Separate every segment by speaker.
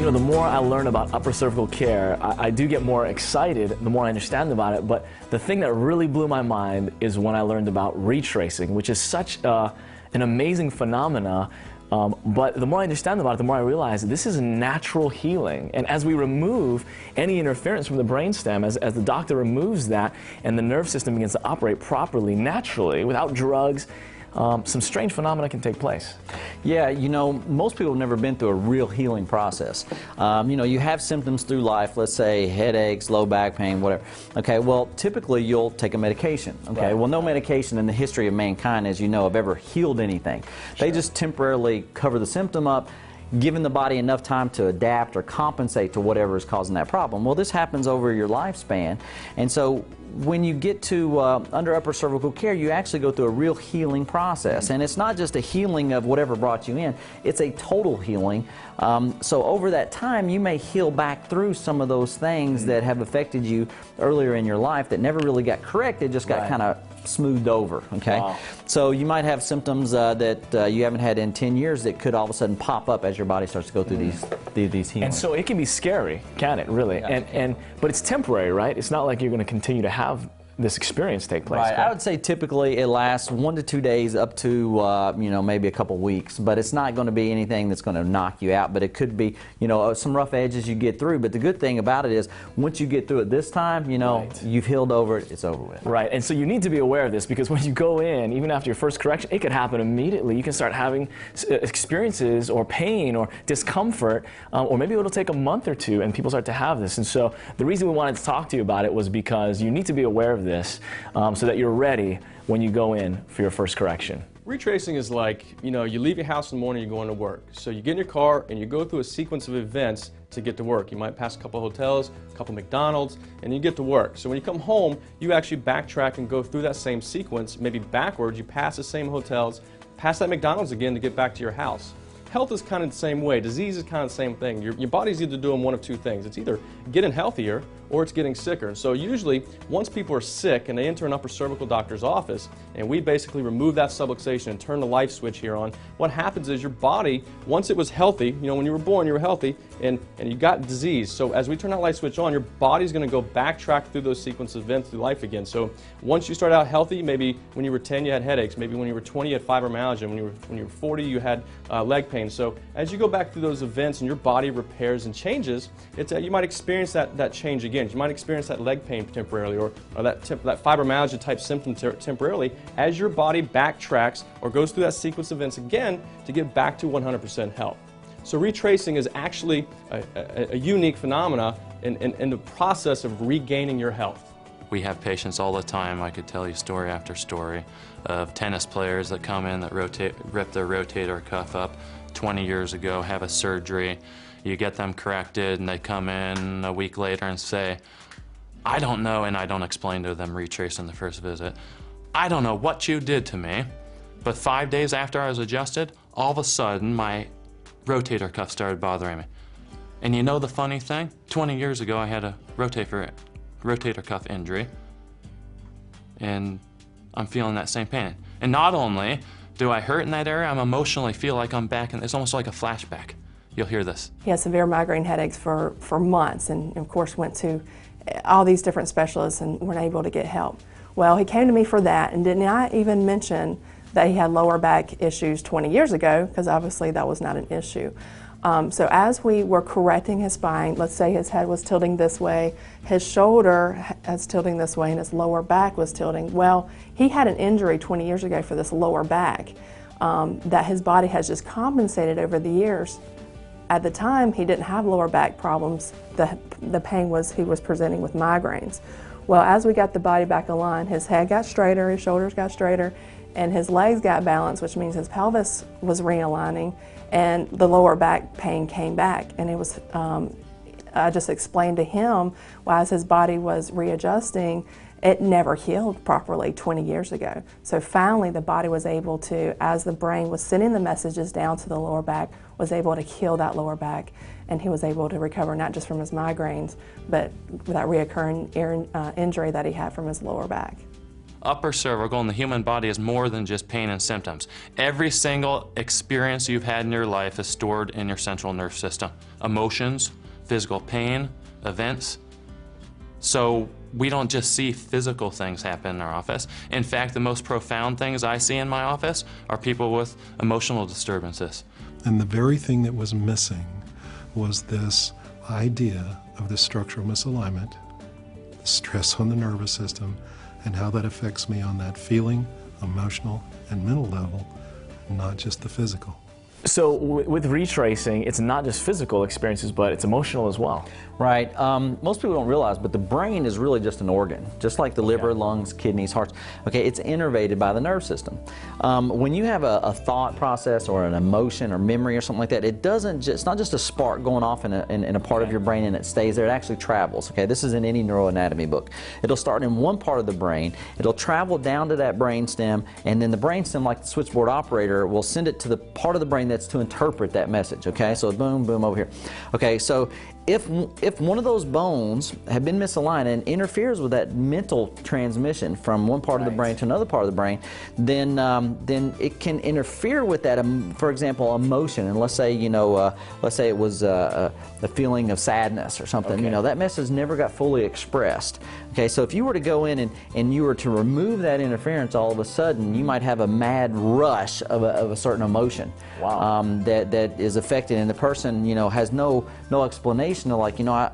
Speaker 1: You know, the more I learn about upper cervical care, I do get more excited the more I understand about it. But the thing that really blew my mind is when I learned about retracing, which is such an amazing phenomena. But the more I understand about it, the more I realize this is natural healing. And as we remove any interference from the brainstem, as the doctor removes that and the nerve system begins to operate properly, naturally, without drugs, some strange phenomena can take place.
Speaker 2: Yeah, you know, most people have never been through a real healing process. You know, you have symptoms through life, let's say headaches, low back pain, whatever. Okay, well, typically you'll take a medication. Okay,
Speaker 1: right.
Speaker 2: Well, no medication in the history of mankind, as you know, have ever healed anything.
Speaker 1: Sure.
Speaker 2: They just temporarily cover the symptom up, giving the body enough time to adapt or compensate to whatever is causing that problem. Well, this happens over your lifespan, and so when you get to under upper cervical care, you actually go through a real healing process. And it's not just a healing of whatever brought you in, it's a total healing. So over that time, you may heal back through some of those things that have affected you earlier in your life that never really got corrected, just got kind of smoothed over, okay?
Speaker 1: Wow.
Speaker 2: So you might have symptoms that you haven't had in 10 years that could all of a sudden pop up as your body starts to go through these healings.
Speaker 1: And so it can be scary, can it, really?
Speaker 2: Yeah.
Speaker 1: But it's temporary, right? It's not like you're going to continue to have this experience take place.
Speaker 2: Right. I would say typically it lasts 1 to 2 days up to you know, maybe a couple weeks, but it's not going to be anything that's going to knock you out. But it could be, you know, some rough edges you get through. But the good thing about it is once you get through it this time, you know, you've healed over it, it's over with.
Speaker 1: Right. And so you need to be aware of this, because when you go in, even after your first correction, it could happen immediately. You can start having experiences or pain or discomfort, or maybe it'll take a month or two and people start to have this. And so the reason we wanted to talk to you about it was because you need to be aware of this so that you're ready when you go in for your first correction.
Speaker 3: Retracing is like, you know, you leave your house in the morning, you're going to work. So you get in your car and you go through a sequence of events to get to work. You might pass a couple hotels, a couple McDonald's, and you get to work. So when you come home, you actually backtrack and go through that same sequence, maybe backwards. You pass the same hotels, pass that McDonald's again to get back to your house. Health is kind of the same way. Disease is kind of the same thing. Your body's either doing one of two things. It's either getting healthier or it's getting sicker. So usually, once people are sick and they enter an upper cervical doctor's office, and we basically remove that subluxation and turn the light switch here on, what happens is your body, once it was healthy, you know, when you were born, you were healthy, and you got disease. So as we turn that light switch on, your body's going to go backtrack through those sequence of events through life again. So once you start out healthy, maybe when you were 10 you had headaches, maybe when you were 20 you had fibromyalgia, when you were 40 you had leg pain. So as you go back through those events and your body repairs and changes, you might experience that change again. You might experience that leg pain temporarily, or that fibromyalgia type symptom temporarily, as your body backtracks or goes through that sequence of events again to get back to 100% health. So retracing is actually a unique phenomena in the process of regaining your health.
Speaker 4: We have patients all the time. I could tell you story after story of tennis players that come in that rip their rotator cuff up 20 years ago, have a surgery. You get them corrected and they come in a week later and say, I don't know, and I don't explain to them retracing the first visit, I don't know what you did to me, but 5 days after I was adjusted, all of a sudden my rotator cuff started bothering me. And you know the funny thing? 20 years ago I had a rotator cuff injury, and I'm feeling that same pain. And not only do I hurt in that area, I'm emotionally feel like I'm back, and it's almost like a flashback. You'll hear this.
Speaker 5: He had severe migraine headaches for months, and of course went to all these different specialists and weren't able to get help. Well, he came to me for that, and did not even mention that he had lower back issues 20 years ago, because obviously that was not an issue. So as we were correcting his spine, let's say his head was tilting this way, his shoulder was tilting this way, and his lower back was tilting. Well, he had an injury 20 years ago for this lower back that his body has just compensated over the years. At the time, he didn't have lower back problems. The pain was, he was presenting with migraines. Well, as we got the body back aligned, his head got straighter, his shoulders got straighter, and his legs got balanced, which means his pelvis was realigning, and the lower back pain came back. And it was, I just explained to him why, as his body was readjusting, it never healed properly 20 years ago. So finally the body was able to, as the brain was sending the messages down to the lower back, was able to heal that lower back, and he was able to recover not just from his migraines, but that reoccurring injury that he had from his lower back.
Speaker 4: Upper cervical in the human body is more than just pain and symptoms. Every single experience you've had in your life is stored in your central nervous system. Emotions, physical pain, events. So we don't just see physical things happen in our office. In fact, the most profound things I see in my office are people with emotional disturbances.
Speaker 6: And the very thing that was missing was this idea of the structural misalignment, the stress on the nervous system, and how that affects me on that feeling, emotional, and mental level, not just the physical.
Speaker 1: So with retracing, it's not just physical experiences, but it's emotional as well.
Speaker 2: Right. Most people don't realize, but the brain is really just an organ, just like the liver, lungs, kidneys, hearts. Okay, it's innervated by the nerve system. When you have a thought process or an emotion or memory or something like that, it's not just a spark going off in a part of your brain and it stays there. It actually travels. Okay, this is in any neuroanatomy book. It'll start in one part of the brain. It'll travel down to that brain stem, and then the brain stem, like the switchboard operator, will send it to the part of the brain that's to interpret that message. Okay, so boom, boom over here. Okay, so if one of those bones have been misaligned and interferes with that mental transmission from one part of the brain to another part of the brain, then it can interfere with that. For example, emotion. And let's say it was a feeling of sadness or something.
Speaker 1: Okay.
Speaker 2: You know, that message never got fully expressed. Okay, so if you were to go in and you were to remove that interference, all of a sudden you might have a mad rush of a certain emotion.
Speaker 1: Wow.
Speaker 2: That is affected, and the person, you know, has no explanation of, like, you know,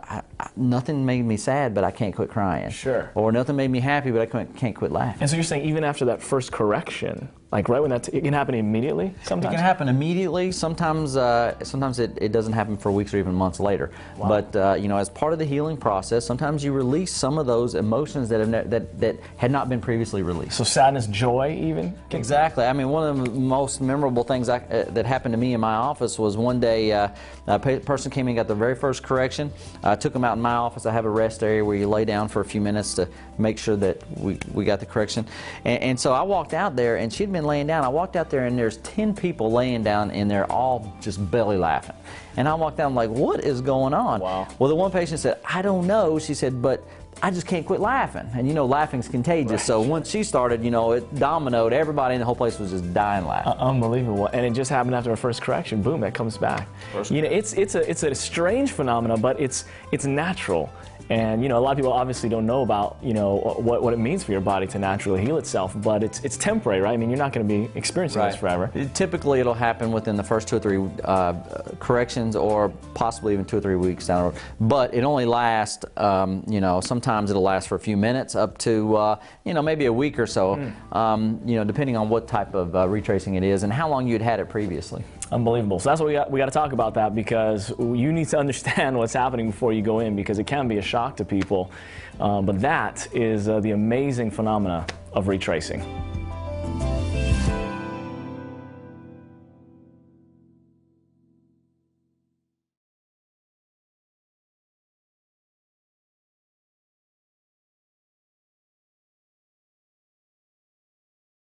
Speaker 2: nothing made me sad, but I can't quit crying.
Speaker 1: Sure.
Speaker 2: Or nothing made me happy, but I can't quit laughing.
Speaker 1: And so you're saying even after that first correction, like right when it can happen immediately sometimes?
Speaker 2: It can happen immediately. Sometimes it doesn't happen for weeks or even months later.
Speaker 1: Wow.
Speaker 2: But you know, as part of the healing process, sometimes you release some of those emotions that had not been previously released.
Speaker 1: So sadness, joy even?
Speaker 2: Exactly. I mean, one of the most memorable things that happened to me in my office was one day a person came in and got the very first correction. I took them out in my office. I have a rest area where you lay down for a few minutes to make sure that we got the correction. And so I walked out there, and she'd been laying down. I walked out there, and there's 10 people laying down, and they're all just belly laughing. And I walked out, I'm like, what is going on?
Speaker 1: Wow.
Speaker 2: Well, the one patient said, I don't know. She said, but I just can't quit laughing. And you know, laughing's contagious. Right. So once she started, you know, it dominoed. Everybody in the whole place was just dying laughing.
Speaker 1: Unbelievable. And it just happened after our first correction. Boom, that comes back. You know, it's a strange phenomenon, but it's natural. And you know, a lot of people obviously don't know about, you know, what it means for your body to naturally heal itself, but it's temporary, right? I mean, you're not going to be experiencing this forever.
Speaker 2: Typically, it'll happen within the first 2 or 3 corrections, or possibly even 2 or 3 weeks down the road. But it only lasts, you know, sometimes it'll last for a few minutes, up to you know, maybe a week or so, you know, depending on what type of retracing it is and how long you'd had it previously.
Speaker 1: Unbelievable. So that's what we got to talk about that, because you need to understand what's happening before you go in, because it can be a shock to people. But that is the amazing phenomena of retracing.